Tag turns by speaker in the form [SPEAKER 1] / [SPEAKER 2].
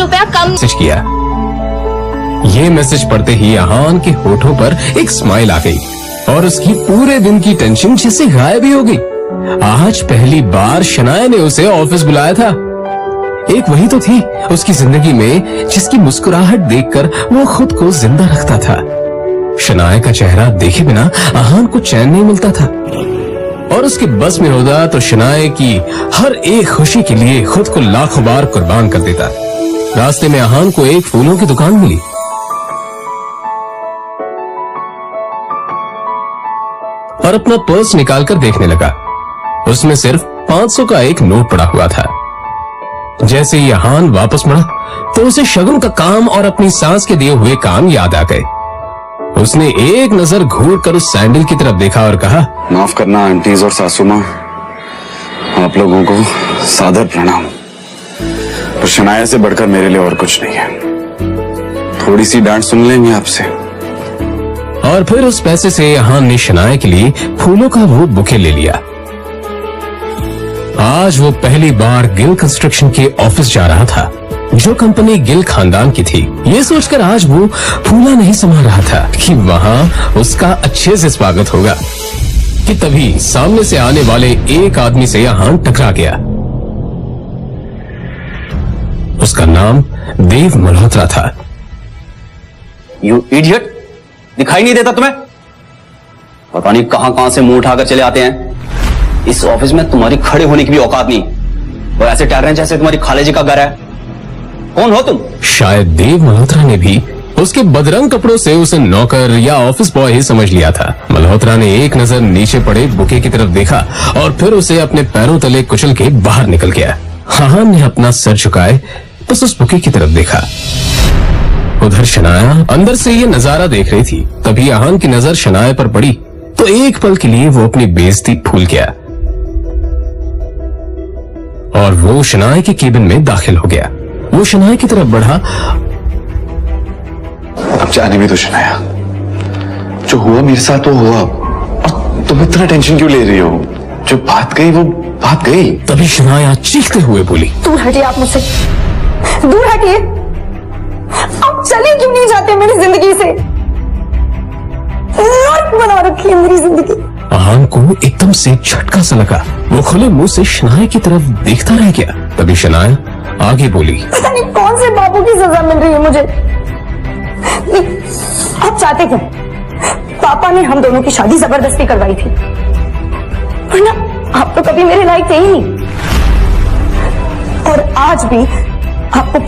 [SPEAKER 1] रुपया कम
[SPEAKER 2] मैसेज किया। ये मैसेज पढ़ते ही अहान के होठों पर एक स्माइल आ गई और उसकी पूरे दिन की टेंशन जैसे गायब ही हो गई। आज पहली बार शनाया ने उसे ऑफिस बुलाया था। एक वही तो थी उसकी जिंदगी में जिसकी मुस्कुराहट देखकर वो खुद को जिंदा रखता था। शनाया का चेहरा देखे बिना अहान को चैन नहीं मिलता था और उसके बस में होता तो शनाया की हर एक खुशी के लिए खुद को लाखों बार कुर्बान कर देता। रास्ते में अहान को एक फूलों की दुकान मिली। और अपना पर्स निकालकर देखने लगा। उसमें सिर्फ 500 का एक नोट पड़ा हुआ था। जैसे ही अहान वापस मुड़ा तो उसे शगुन का काम और अपनी सांस के दिए हुए काम याद आ गए। उसने एक नजर घूरकर उस सैंडल की तरफ देखा और कहा,
[SPEAKER 3] माफ करना आंटीज और सासू माँ, आप लोगों को सादर प्रणाम। पर शनाया से बढ़कर मेरे लिए और कुछ नहीं है। थोड़ी सी डांट सुन लेंगे आपसे।
[SPEAKER 2] और फिर उस पैसे से अहान ने शनाया के लिए फूलों का वो बुके ले लिया। आज वो पहली बार गिल कंस्ट्रक्शन के ऑफिस जा रहा था, जो कंपनी गिल खानदान की थी। ये सोचकर आज वो फूला नहीं समा रहा था कि वहां उसका अच्छे से स्वागत होगा कि तभी सामने से आने वाले एक आदमी से अहान टकरा गया। उसका नाम देव मल्होत्रा था।
[SPEAKER 4] यू इडियट, दिखाई नहीं देता तुम्हें? पता नहीं कहां से मुंह उठाकर चले आते हैं। इस ऑफिस में तुम्हारी खड़े होने की भी औकात नहीं और ऐसे ठहर रहे हैं जैसे तुम्हारी खाले जी का घर है। कौन हो तुम?
[SPEAKER 2] शायद देव मल्होत्रा ने भी उसके बदरंग कपड़ों से उसे नौकर या ऑफिस बॉय ही समझ लिया था। मल्होत्रा ने एक नजर नीचे पड़े बुके की तरफ देखा और फिर उसे अपने पैरों तले कुचल के बाहर निकल गया। अहान ने अपना सर झुकाए बस उस बुके की तरफ देखा। उधर शनाया अंदर से ये नजारा देख रही थी। तभी अहान की नजर शनाया पर पड़ी तो एक पल के लिए वो अपनी बेइज्जती भूल गया और वो शनाया के केबिन में दाखिल हो गया। वो शनाया की तरफ बढ़ा।
[SPEAKER 3] अब जाने भी तो शनाया, जो हुआ मेरे साथ वो हुआ। और तुम इतना टेंशन क्यों ले रही हो? जो बात गई वो बात गई।
[SPEAKER 2] तभी शनाया चीखते हुए बोली,
[SPEAKER 1] दूर हटिए आप मुझसे, दूर हटिए। आप चले क्यों नहीं जाते मेरी जिंदगी से? नर्क बना रखी है मेरी जिंदगी।
[SPEAKER 2] अहान को एकदम से झटका सा लगा। वो खुले मुंह से शनाया की तरफ देखता रह गया। तभी शनाया आगे बोली,
[SPEAKER 1] पता नहीं कौन से बाबू की सजा मिल रही है मुझे। आप चाहते क्या? पापा ने हम दोनों की शादी जबरदस्ती करवाई थी, वरना आप तो कभी मेरे लायक थे ही नहीं। और आज भी आपको